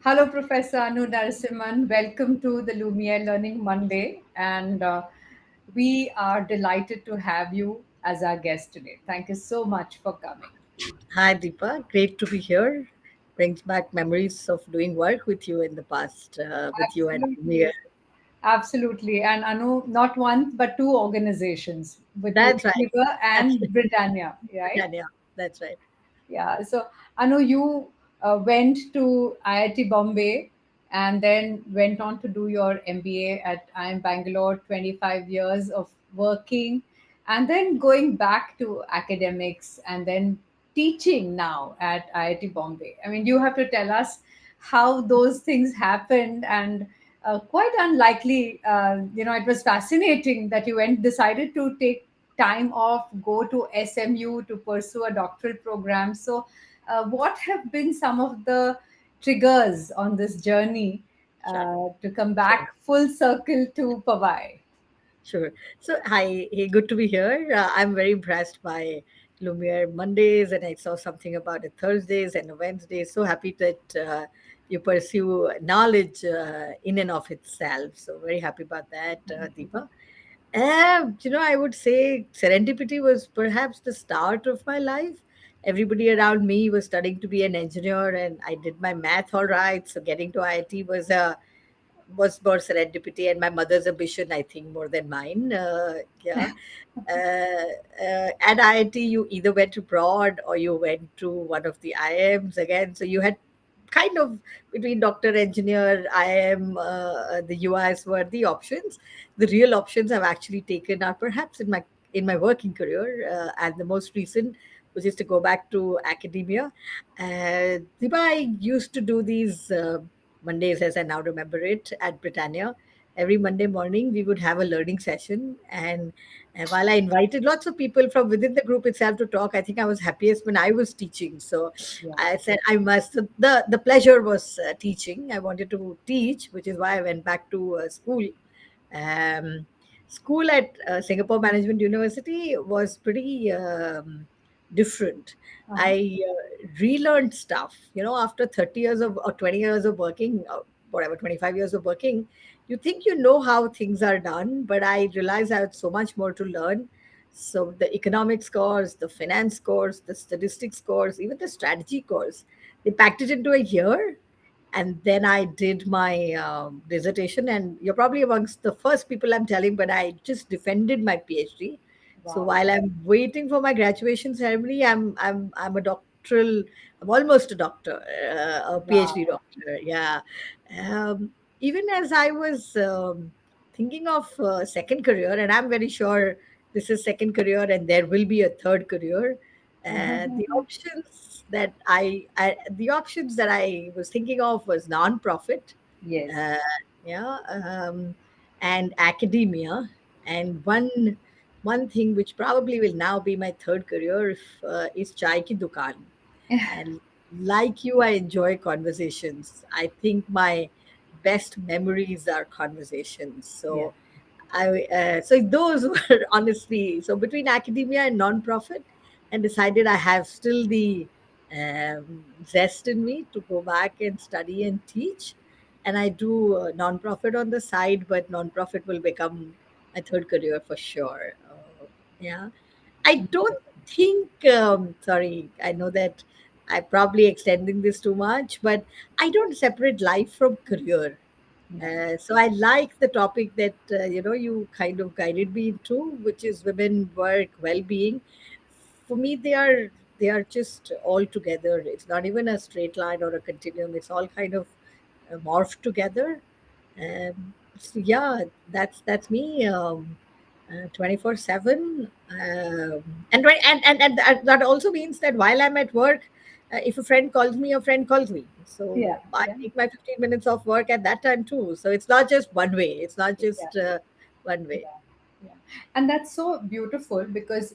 Hello, Professor Narasimhan. Welcome to the Lumiere Learning Monday. And we are delighted to have you as our guest today. Thank you so much for coming. Hi, Deepa. Great to be here. Brings back memories of doing work with you in the past, with you and Absolutely. Lumiere. Absolutely. And Anu, not one, but two organizations with That's right. Unilever That's and Britannia, right? Britannia. That's right. Yeah. So I know you went to IIT Bombay and then went on to do your MBA at IIM Bangalore, 25 years of working, and then going back to academics and then teaching now at IIT Bombay. I mean, you have to tell us how those things happened and quite unlikely. It was fascinating that you went decided to take time off, go to SMU to pursue a doctoral program. So, what have been some of the triggers on this journey Sure. to come Sure. back full circle to Pawai? Sure. So, hi. Hey, good to be here. I'm very impressed by Lumiere Mondays, and I saw something about it Thursdays and Wednesdays. So happy that you pursue knowledge in and of itself. So, very happy about that, Deepa. I would say serendipity was perhaps the start of my life. Everybody around me was studying to be an engineer, and I did my math all right. So getting to IIT was more serendipity, and my mother's ambition, I think, more than mine. Yeah. At IIT, you either went abroad or you went to one of the IIMs again. So you had kind of between doctor, engineer, IIM, the US were the options. The real options I've actually taken are perhaps in my working career, and the most recent, which is to go back to academia. Diba, I used to do these Mondays, as I now remember it, at Britannia. Every Monday morning, we would have a learning session, and while I invited lots of people from within the group itself to talk, I think I was happiest when I was teaching. So Yeah. I said I must. The pleasure was teaching. I wanted to teach, which is why I went back to school. Um, School at Singapore Management University was pretty different. Uh-huh. I relearned stuff. After 30 years of or 20 years of working, whatever, 25 years of working, you think you know how things are done, but I realized I had so much more to learn. So the economics course, the finance course, the statistics course, even the strategy course, they packed it into a year, and then I did my dissertation. And you're probably amongst the first people I'm telling, but I just defended my PhD. So Wow. while I'm waiting for my graduation ceremony, I'm a doctoral. I'm almost a doctor, a PhD Wow. doctor. Yeah. Um, Even as I was thinking of second career, and I'm very sure this is second career, and there will be a third career. The Mhm. options that I was thinking of was non-profit, Yes. uh, yeah, and academia, and one thing which probably will now be my third career is chai ki dukan. And like you, I enjoy conversations. I think my best memories are conversations. Yeah. So those were honestly, so between academia and non-profit, and decided I have still the zest in me to go back and study and teach. And I do non-profit on the side, but non-profit will become my third career for sure. Yeah. I don't think, sorry, I know that I'm probably extending this too much, but I don't separate life from career. Yeah. So I like the topic that you kind of guided me into, which is women, work, well-being. For me, they are just all together. It's not even a straight line or a continuum. It's all kind of morphed together. So yeah, that's me. 24/7, and that also means that while I'm at work, if a friend calls me, a friend calls me. So Yeah. I Yeah. take my 15 minutes of work at that time too. So it's not just one way. It's not Yeah. just one way. Yeah, yeah. And that's so beautiful because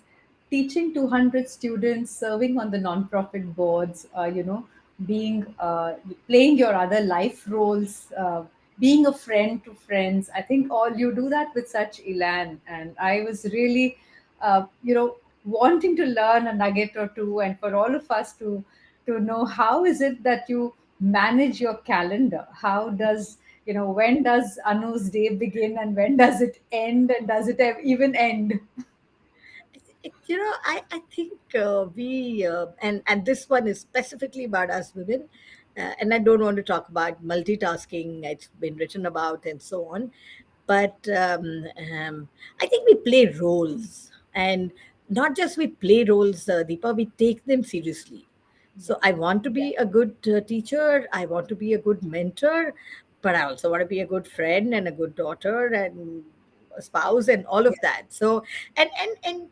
teaching 200 students, serving on the nonprofit boards, being playing your other life roles, being a friend to friends. I think all you do that with such elan, and I was really, wanting to learn a nugget or two, and for all of us to know how is it that you manage your calendar? How does, when does Anu's day begin and when does it end, and does it even end? I think and this one is specifically about us women, and I don't want to talk about multitasking. It's been written about and so on, but I think we play roles, and not just we play roles, Deepa. We take them seriously. So I want to be a good teacher. I want to be a good mentor, but I also want to be a good friend and a good daughter and a spouse and all Yeah, of that. So and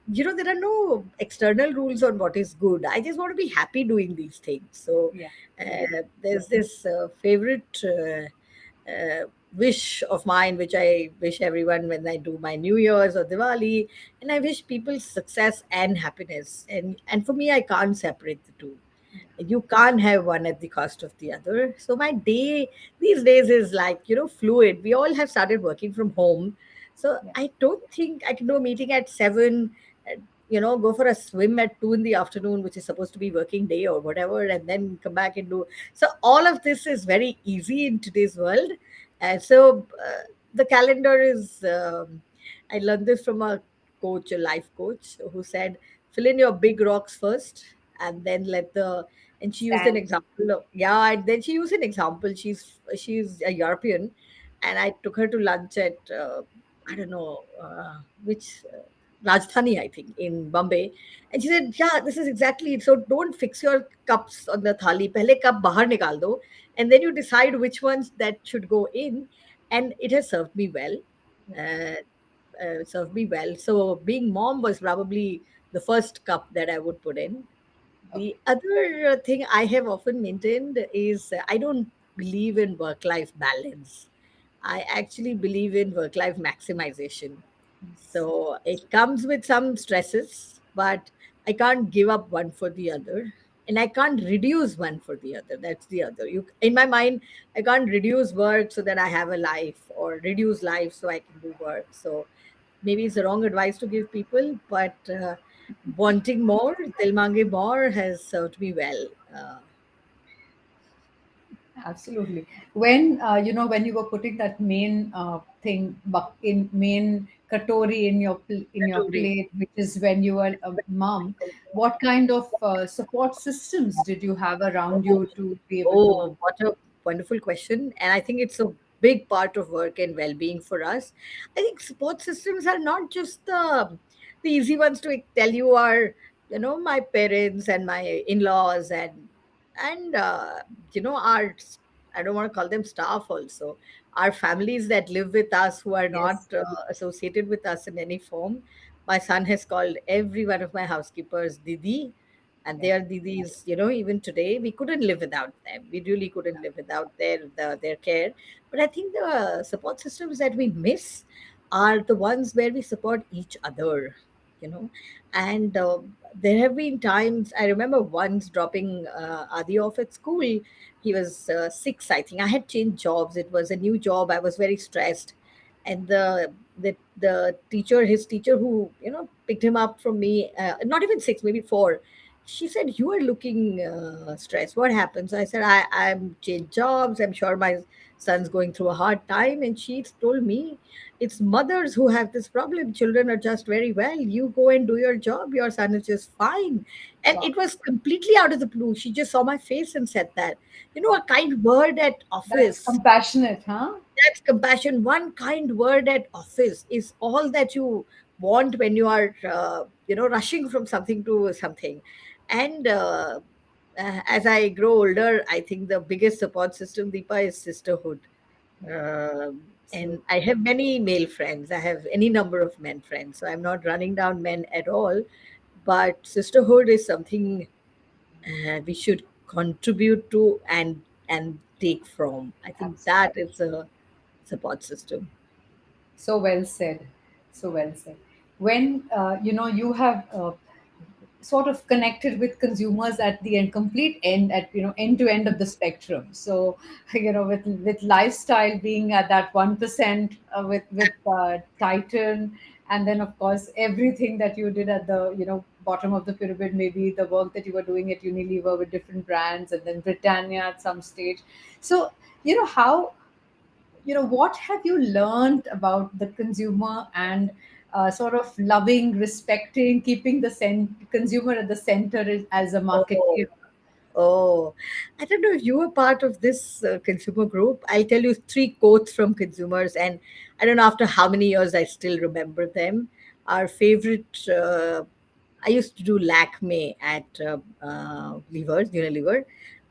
there are no external rules on what is good. I just want to be happy doing these things. So yeah, there's this favorite wish of mine which I wish everyone when I do my New Year's or Diwali, and I wish people success and happiness, and for me I can't separate the two. You can't have one at the cost of the other. So my day these days is like, fluid. We all have started working from home, so yeah, I don't think I can do a meeting at 7, go for a swim at 2 in the afternoon, which is supposed to be working day or whatever, and then come back and do. So all of this is very easy in today's world. And so the calendar is I learned this from a coach, a life coach, who said fill in your big rocks first, and then let the and she used an stand. example of, yeah, and then she used an example. She's a European, and I took her to lunch at I don't know which Rajdhani, I think, in Bombay, and she said, "Yeah, this is exactly it. So don't fix your cups on the thali. Pehle cup bahar nikal do, and then you decide which ones that should go in." And it has served me well. Uh, Served me well. So being mom was probably the first cup that I would put in. Okay. The other thing I have often maintained is I don't believe in work life balance. I actually believe in work life maximization. So it comes with some stresses, but I can't give up one for the other. And I can't reduce one for the other. That's the other. In my mind, I can't reduce work so that I have a life, or reduce life so I can do work. So maybe it's the wrong advice to give people, but wanting more, dil mange more, has served me well. Absolutely. When when you were putting that main thing in main katori in your in your Katori. plate, which is when you were a mom, what kind of support systems did you have around Oh, you to be able to? oh, what a wonderful question. And I think it's a big part of work and well being for us. I think support systems are not just the easy ones to tell you are, my parents and my in laws and our, I don't want to call them staff also, our families that live with us who are Yes. not associated with us in any form. My son has called every one of my housekeepers Didi, and Yeah. they are didis, even today we couldn't live without them. We really couldn't live without their care. But I think the support systems that we miss are the ones where we support each other, you know and there have been times. I remember once dropping Adi off at school. He was 6, I think. I had changed jobs. It was a new job. I was very stressed, and the teacher, his teacher, who picked him up from me, not even 6, maybe 4, she said, "You are looking stressed. What happened?" So I said, I'm changed jobs. I'm sure my son's going through a hard time. And she told me, "It's mothers who have this problem. Children are just very well. You go and do your job. Your son is just fine." And Wow. it was completely out of the blue. She just saw my face and said that. A kind word at That's office. compassionate, huh? That's compassion. One kind word at office is all that you want when you are, rushing from something to something. And as I grow older, I think the biggest support system, Deepa, is sisterhood. And Absolutely. I have many male friends. I have any number of men friends. So I'm not running down men at all. But sisterhood is something we should contribute to and take from. I think Absolutely. that is a support system. So well said. So well said. When you have sort of connected with consumers at the end, complete end, at end to end of the spectrum. So with lifestyle being at that 1%, with Titan, and then of course everything that you did at the bottom of the pyramid, maybe the work that you were doing at Unilever with different brands, and then Britannia at some stage. So, how, what have you learned about the consumer, and sort of loving, respecting, keeping the consumer at the center as a Oh, marketeer? oh, I don't know if you were part of this consumer group. I'll tell you three quotes from consumers, and I don't know after how many years I still remember them. Our favorite, I used to do Lakme at Unilever,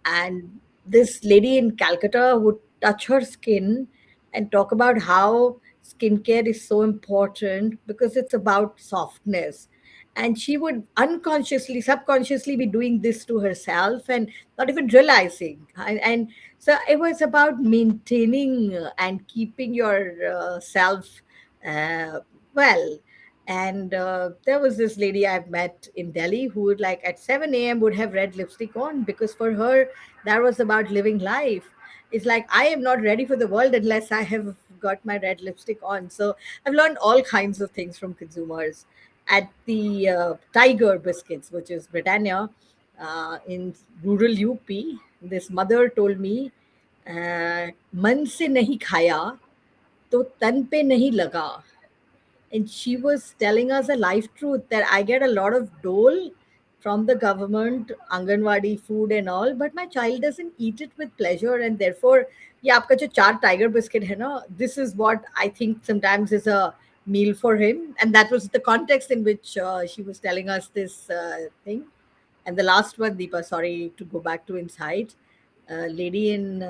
and this lady in Calcutta would touch her skin and talk about how skincare is so important because it's about softness. And she would unconsciously, subconsciously be doing this to herself and not even realizing. And so it was about maintaining and keeping your self uh, well. And there was this lady I've met in Delhi who would, like, at 7 a.m. would have red lipstick on because for her that was about living life. It's like, I am not ready for the world unless I have got my red lipstick on. So I've learned all kinds of things from consumers. At the Tiger biscuits, which is Britannia, in rural UP, this mother told me, मन से नहीं खाया तो तन पे नहीं लगा. And she was telling us a life truth that I get a lot of dole from the government, Anganwadi food and all, but my child doesn't eat it with pleasure, and therefore, yeah, आपका जो चार tiger biscuit है ना, this is what I think sometimes is a meal for him, and that was the context in which she was telling us this thing. And the last one, Deepa, sorry to go back to Insight, lady in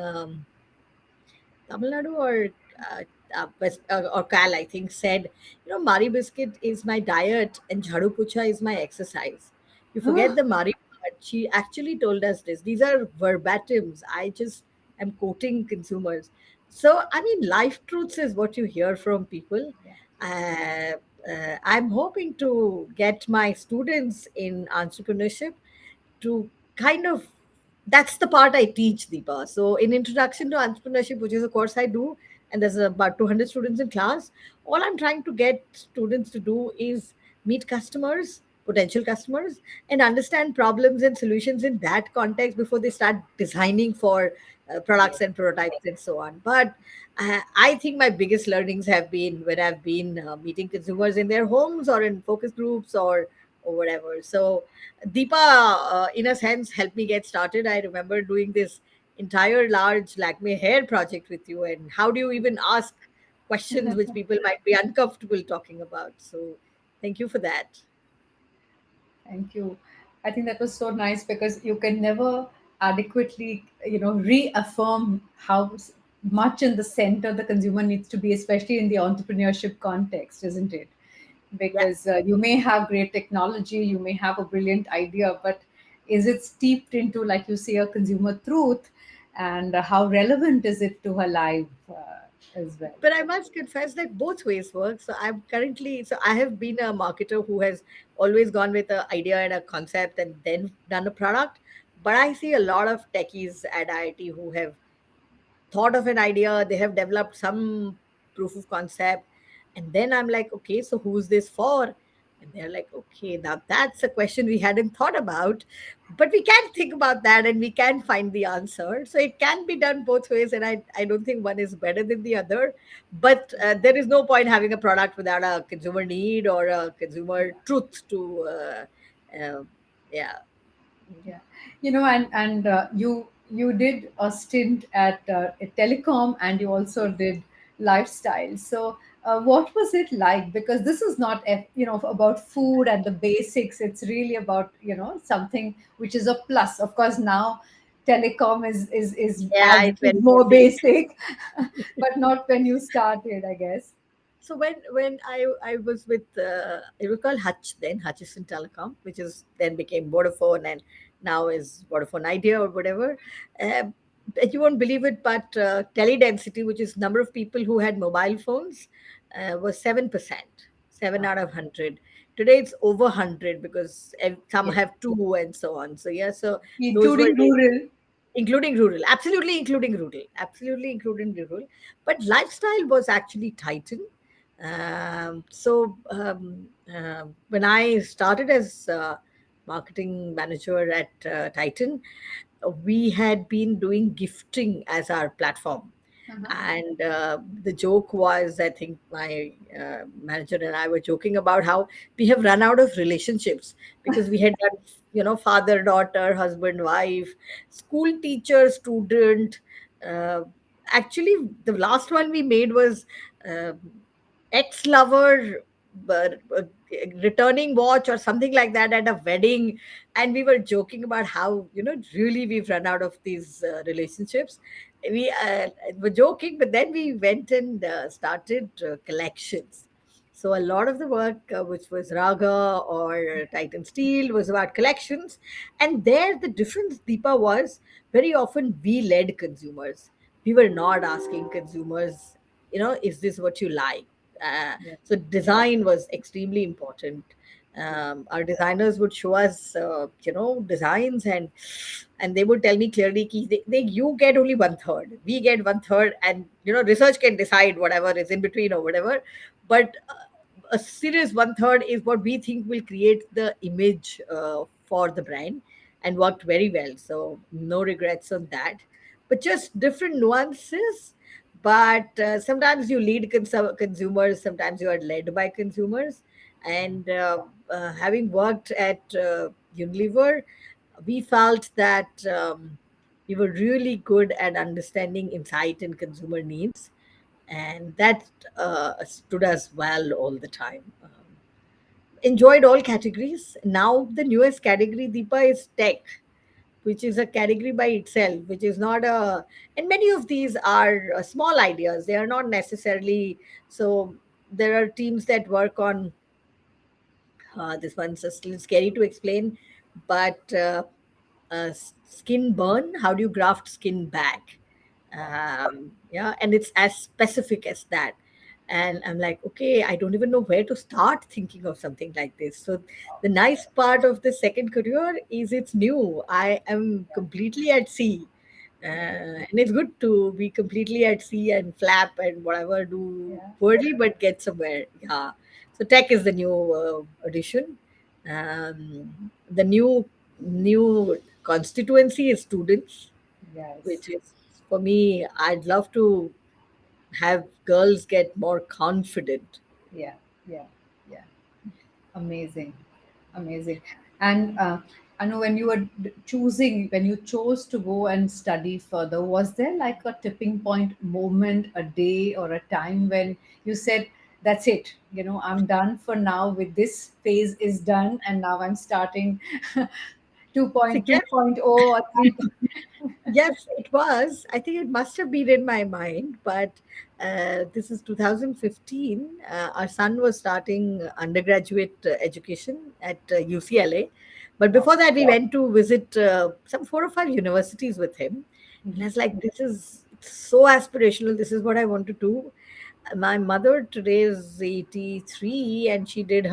Tamil Nadu or Cal, I think, said, Mari biscuit is my diet and jharu pucha is my exercise. You forget the Mari part. She actually told us this. These are verbatims. I just am quoting consumers. So, I mean, life truths is what you hear from people. Yeah. Uh, I'm hoping to get my students in entrepreneurship to kind of, that's the part I teach, Deepa. So in introduction to entrepreneurship, which is a course I do, and there's about 200 students in class, all I'm trying to get students to do is meet customers, potential customers, and understand problems and solutions in that context before they start designing for products and prototypes and so on. But I think my biggest learnings have been when I've been meeting consumers in their homes or in focus groups or whatever. So Deepa, in a sense, helped me get started. I remember doing this entire large Lakme hair project with you. And how do you even ask questions which people might be uncomfortable talking about? So, thank you for that. Thank you. I think that was so nice because you can never adequately, reaffirm how much in the center the consumer needs to be, especially in the entrepreneurship context, isn't it? Yeah. Because you may have great technology, you may have a brilliant idea, but is it steeped into, like you say, a consumer truth, and how relevant is it to her life as well? But I must confess that both ways work. So I have been a marketer who has always gone with an idea and a concept and then done a product. But I see a lot of techies at IIT who have thought of an idea, they have developed some proof of concept, and then I'm like, okay, so who's this for? And they're like, okay, now that's a question we hadn't thought about, but we can think about that and we can find the answer. So it can be done both ways, and I don't think one is better than the other. But there is no point having a product without a consumer need or a consumer truth to, uh, yeah. Yeah, and you did a stint at a telecom, and you also did lifestyle. So, what was it like? Because this is not about food and the basics. It's really about something which is a plus. Of course, now telecom is Yeah, as it's is very more basic. basic, but not when you started, I guess. So when I was with it was called Hutchison Telecom, which is then became Vodafone and now is Vodafone Idea or whatever. Uh, you won't believe it, but tele density, which is number of people who had mobile phones, was 7%, seven Wow. out of 100. Today it's over 100 because some Yes, have two and so on. So yeah, so those were including rural. including rural, absolutely including rural, absolutely including rural. But lifestyle was actually Titan. When I started as marketing manager at Titan, we had been doing gifting as our platform. Uh-huh. And the joke was, I think my manager and I were joking about how we have run out of relationships, because we had done, father, daughter, husband, wife, school teacher, student. Uh, Actually, the last one we made was uh, ex lover, but returning watch or something like that at a wedding. And we were joking about how, really we've run out of these relationships. We were joking, but then we went and started collections. So a lot of the work, which was Raga or Titan Steel, was about collections. And there, the difference, Deepa, was very often we led consumers. We were not asking consumers, is this what you like? Uh, Yeah. so design was extremely important. Our designers would show us, designs, and they would tell me clearly, ki, you get only one third, we get one third, and research can decide whatever is in between or whatever. But a serious one third is what we think will create the image for the brand, and worked very well. So no regrets on that, but just different nuances. But sometimes you lead consumers, sometimes you are led by consumers. And having worked at Unilever, we felt that we were really good at understanding insight and consumer needs, and that stood us well all the time. Enjoyed all categories. Now the newest category, Deepa, is tech, which is a category by itself, which is not a, and many of these are small ideas. They are not necessarily, so there are teams that work on, this one's a little scary to explain, but skin burn, how do you graft skin back? Yeah, and it's as specific as that. And I'm like, okay, I don't even know where to start thinking of something like this. So the nice part of the second career is it's new. I am completely at sea. And it's good to be completely at sea and flap and whatever, do Yeah. poorly, but get somewhere. Yeah. So tech is the new addition. The new constituency is students, Yes. which is, for me, I'd love to have girls get more confident. Yeah. Yeah. Yeah. Amazing. Amazing. And I know when you were choosing, when you chose to go and study further, was there like a tipping point moment, a day or a time when you said, that's it, I'm done for now with this phase is done, and now I'm starting So 2.2.0 yes, or 3. yes, it was. I think it must have been in my mind, but this is 2015. Our son was starting undergraduate education at UCLA. But before that, we went to visit some 4 or 5 universities with him. And I was like, this is so aspirational. This is what I want to do. My mother today is 83, and she did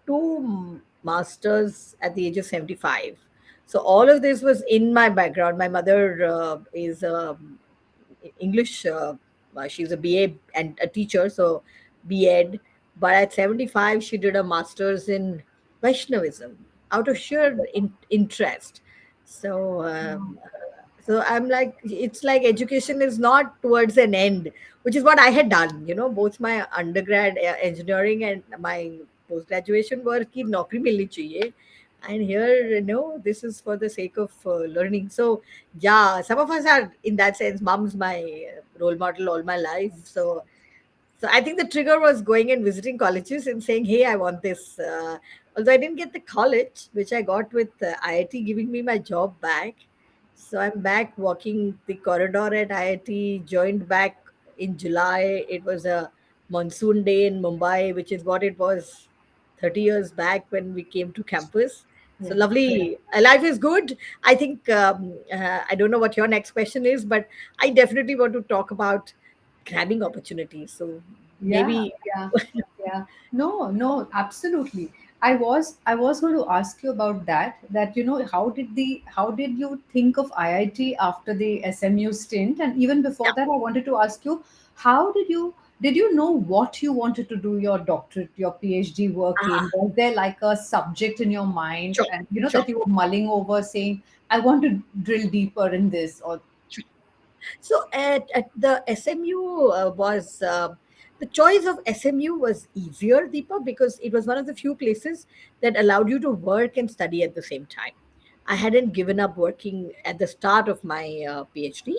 two masters at the age of 75. So all of this was in my background. My mother is English, she's a BA and a teacher, so B.Ed. But at 75 she did a master's in Vaishnavism out of sheer interest. So I'm like, it's like education is not towards an end, which is what I had done. Both my undergrad engineering and my post graduation were ki naukri milni chahiye. And here, this is for the sake of learning. So yeah, some of us are in that sense. Mom's my role model all my life. So I think the trigger was going and visiting colleges and saying, "Hey, I want this." Although I didn't get the college, which I got with IIT giving me my job back. So I'm back walking the corridor at IIT. Joined back in July. It was a monsoon day in Mumbai, which is what it was 30 years back when we came to campus. So Yeah. lovely. Life is good. I think, I don't know what your next question is, but I definitely want to talk about grabbing opportunities. So Yeah, maybe, yeah, yeah. No, no, absolutely. I was going to ask you about that. That how did you think of IIT after the SMU stint? And even before yeah. that, I wanted to ask you, how did you did you know what you wanted to do your doctorate, your PhD work Ah, in? Was there like a subject in your mind, sure, and sure. that you were mulling over, saying, "I want to drill deeper in this"? Or So at the SMU was the choice of SMU was easier, Deepa, because it was one of the few places that allowed you to work and study at the same time. I hadn't given up working at the start of my PhD.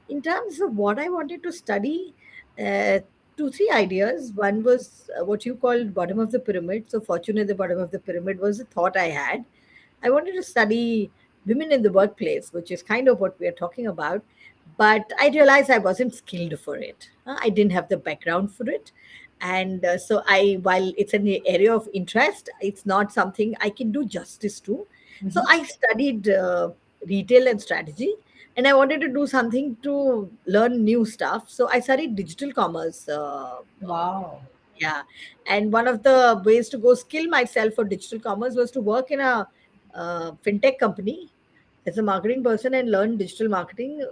In terms of what I wanted to study, uh, two, three ideas. One was what you called bottom of the pyramid. So, fortune at the bottom of the pyramid was a thought I had. I wanted to study women in the workplace, which is kind of what we are talking about. But I realized I wasn't skilled for it. I didn't have the background for it. And so while it's an area of interest, it's not something I can do justice to. So Mhm. I studied retail and strategy, and I wanted to do something to learn new stuff. So I studied digital commerce. Wow. Yeah, and one of the ways to go skill myself for digital commerce was to work in a fintech company as a marketing person and learn digital marketing,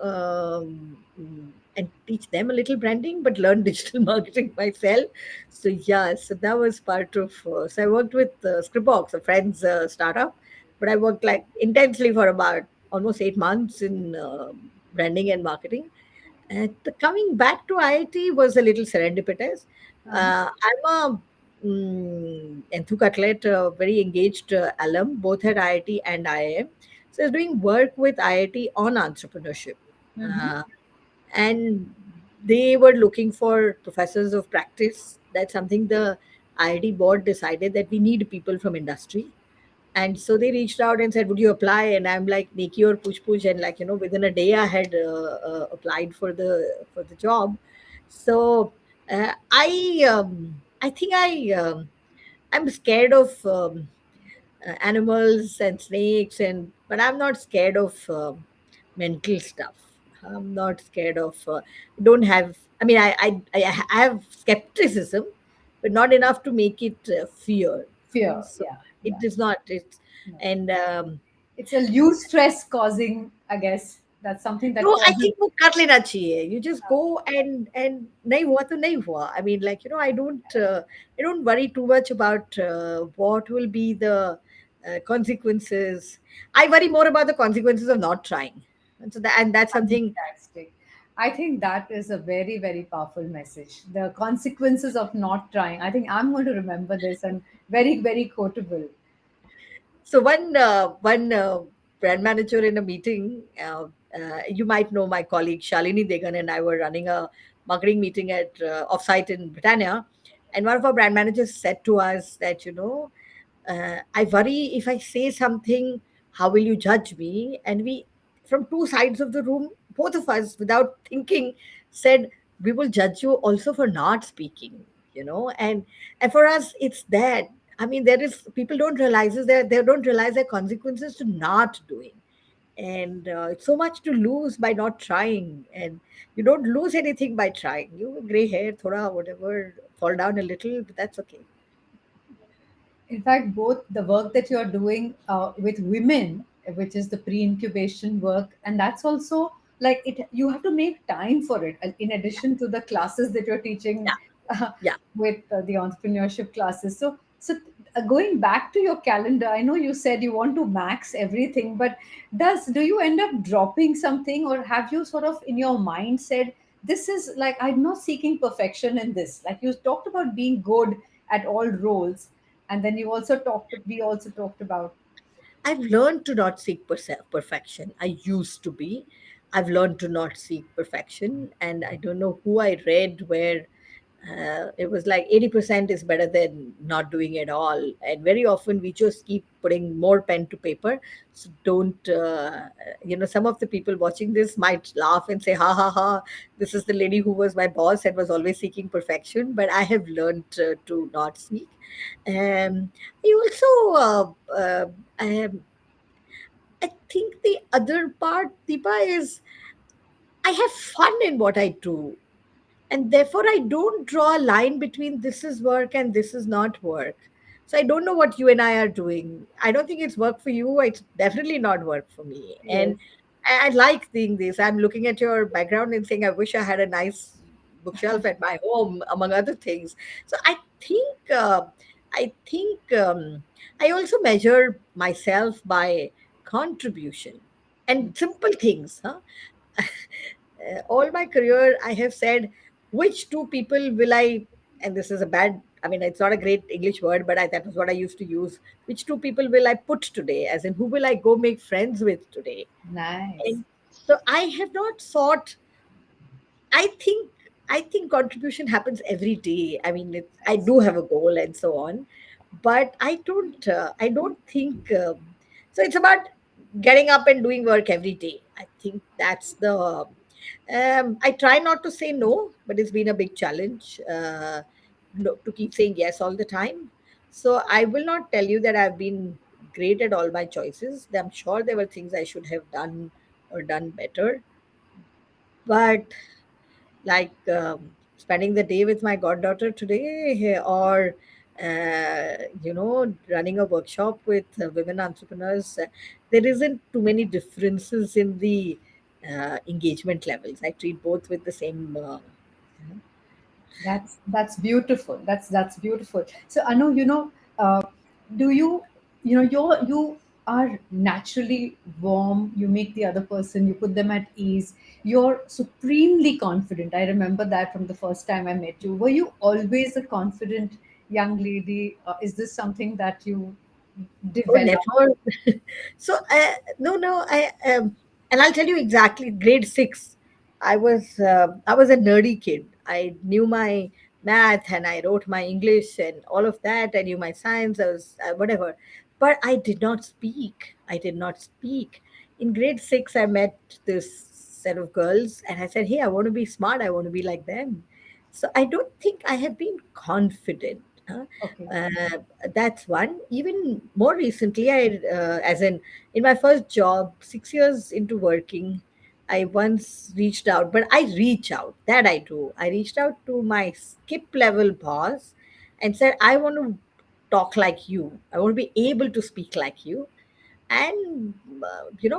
and teach them a little branding, but learn digital marketing myself. So yeah, so that was part of. So I worked with Scribox, a friend's startup, but I worked like intensely for about almost 8 months in branding and marketing. Coming back to IIT was a little serendipitous. Uh-huh. I'm a Enthu Cutlet, a very engaged alum, both at IIT and IIM. So I was doing work with IIT on entrepreneurship. Mm-hmm. Uh, and they were looking for professors of practice. That's something the IIT board decided that we need people from industry. And so they reached out and said, "Would you apply?" And I'm like, "Neki or push push." And like, within a day, I had applied for the job. So I think I'm scared of animals and snakes, but I'm not scared of mental stuff. I'm not scared of. Don't have. I mean, I have skepticism, but not enough to make it fear. Fear. So Yeah. it Yeah. is not. It's No. and It's a loose stress causing, I guess. That's something No, that I causes. think वो कर लेना चाहिए. You just go and नहीं हुआ तो नहीं हुआ. I mean, like, I don't worry too much about what will be the consequences. I worry more about the consequences of not trying. And that's something. Fantastic. I think that is a very, very powerful message. The consequences of not trying. I think I'm going to remember this, and very, very quotable. So one brand manager in a meeting, you might know my colleague Shalini Degan and I were running a marketing meeting at offsite in Britannia, and one of our brand managers said to us that I worry if I say something, how will you judge me? And we, from two sides of the room, both of us, without thinking, said, we will judge you also for not speaking, and for us, it's that. I mean, there is people don't realize is that they don't realize their consequences to not doing. And it's so much to lose by not trying. And you don't lose anything by trying. You gray hair, thoda, whatever, fall down a little, but that's okay. In fact, both the work that you're doing with women, which is the pre-incubation work, and that's also like it. You have to make time for it, in addition to the classes that you're teaching Yeah, uh, yeah. with the entrepreneurship classes. So going back to your calendar, I know you said you want to max everything, but do you end up dropping something, or have you sort of in your mind said, this is like, I'm not seeking perfection in this. Like you talked about being good at all roles, and then we also talked about. I've learned to not seek perfection. I used to be. I've learned to not seek perfection. And I don't know who I read where it was like 80% is better than not doing it all. And very often we just keep putting more pen to paper. So don't, some of the people watching this might laugh and say, ha ha ha, this is the lady who was my boss and was always seeking perfection. But I have learned to not seek. I also, um, I think the other part, Deepa, is I have fun in what I do. And therefore, I don't draw a line between this is work and this is not work. So I don't know what you and I are doing. I don't think it's work for you. It's definitely not work for me. Yes. And I like doing this. I'm looking at your background and saying, I wish I had a nice bookshelf at my home, among other things. So I think I also measure myself by contribution and simple things. Huh? All my career, I have said, which two people will I, and this is a bad, I mean, it's not a great English word, but that was what I used to use. Which two people will I put today? As in, who will I go make friends with today? Nice. And so I have not sought. I think I think contribution happens every day. I mean, I Nice. do have a goal and so on, but I don't think so. It's about getting up and doing work every day. I think that's the. I try not to say no, but it's been a big challenge no, to keep saying yes all the time. So I will not tell you that I've been great at all my choices. I'm sure there were things I should have done or done better, but like spending the day with my goddaughter today, or running a workshop with women entrepreneurs, there isn't too many differences in the engagement levels. I treat both with the same That's beautiful. That's beautiful. So Anu, do you are naturally warm. You make the other person. You put them at ease. You're supremely confident. I remember that from the first time I met you. Were you always a confident young lady? Is this something that you Oh, developed? never. So, no, no, and I'll tell you exactly. Grade six, I was a nerdy kid. I knew my math and I wrote my English and all of that. I knew my science. I was whatever, but I did not speak. I did not speak. In grade six, I met this set of girls, and I said, "Hey, I want to be smart. I want to be like them." So I don't think I have been confident. Huh? Okay. Uh, that's one. Even more recently, as in my first job, 6 years into working, I once reached out, but I reach out. That I do. I reached out to my skip level boss and said, I want to talk like you. I want to be able to speak like you. And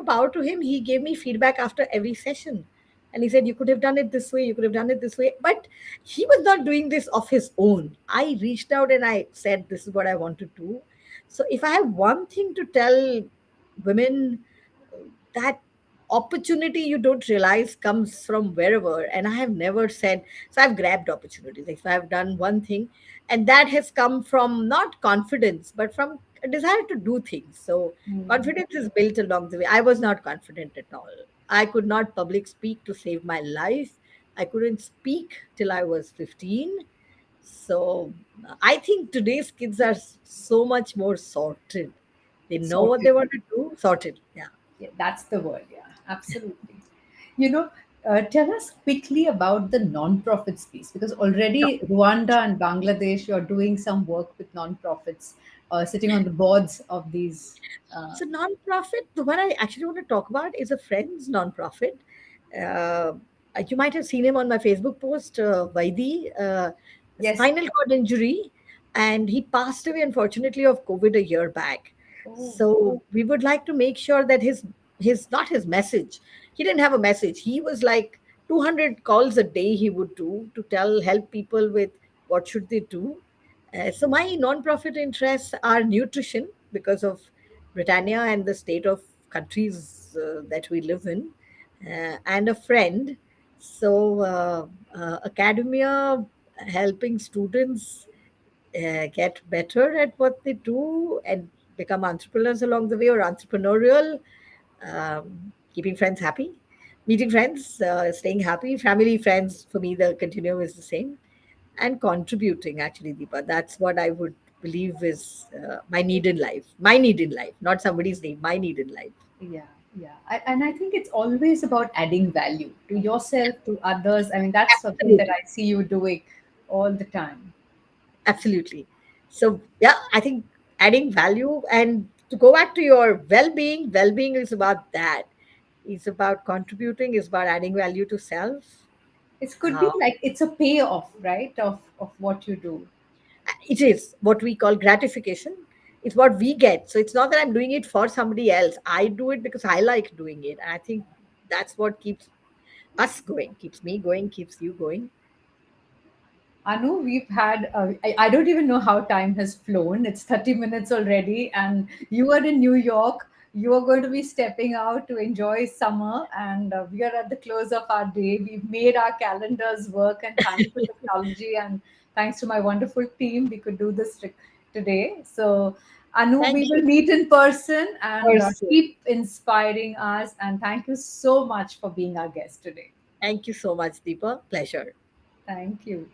power to him, he gave me feedback after every session, and he said, you could have done it this way, you could have done it this way. But he was not doing this of his own. I reached out and I said, this is what I want to do. So if I have one thing to tell women, that opportunity, you don't realize, comes from wherever. And I have never said, so I've grabbed opportunities. If I've done one thing, and that has come from not confidence but from a desire to do things. So Hmm. confidence is built along the way. I was not confident at all. I could not public speak to save my life. I couldn't speak till I was 15. So I think today's kids are so much more sorted. They know what Sorted. they want to do. Sorted. Yeah. Yeah, that's the word. Yeah, absolutely. You know, Tell us quickly about the non-profit space because already Rwanda and Bangladesh, you're doing some work with non-profits, sitting on the boards of these. Uh, So non-profit, the one I actually want to talk about is a friend's non-profit. Uh, you might have seen him on my Facebook post, Vaidi, a yes. spinal cord injury, and he passed away unfortunately of COVID a year back. Oh, So we would like to make sure that his not his message. He didn't have a message. He was like 200 calls a day he would do to help people with what should they do. So my non-profit interests are nutrition because of Britannia and the state of countries that we live in, and a friend. So, academia, helping students get better at what they do and become entrepreneurs along the way, or entrepreneurial, keeping friends happy, meeting friends, staying happy, family, friends. For me, the continuum is the same, and contributing, actually, Deepa. That's what I would believe is my need in life. My need in life, not somebody's need, my need in life. yeah, yeah. And I think it's always about adding value to yourself, to others. I mean, that's something that Absolutely. I see you doing all the time. Absolutely. So, yeah, I think adding value, and to go back to your well being is about that. It's about contributing, it's about adding value to self. It could Uh, be like it's a payoff, right, of what you do. it is what we call gratification. It's what we get. So, it's not that I'm doing it for somebody else. I do it because I like doing it. And I think that's what keeps us going, keeps me going, keeps you going. Anu, we've had, I don't even know how time has flown. It's 30 minutes already, and you are in New York. You are going to be stepping out to enjoy summer, and we are at the close of our day. We've made our calendars work, and thanks to technology and thanks to my wonderful team, we could do this today. So, Anu, Thank we will you. meet in person and Person. keep inspiring us. And thank you so much for being our guest today. Thank you so much, Deepa. Pleasure. Thank you.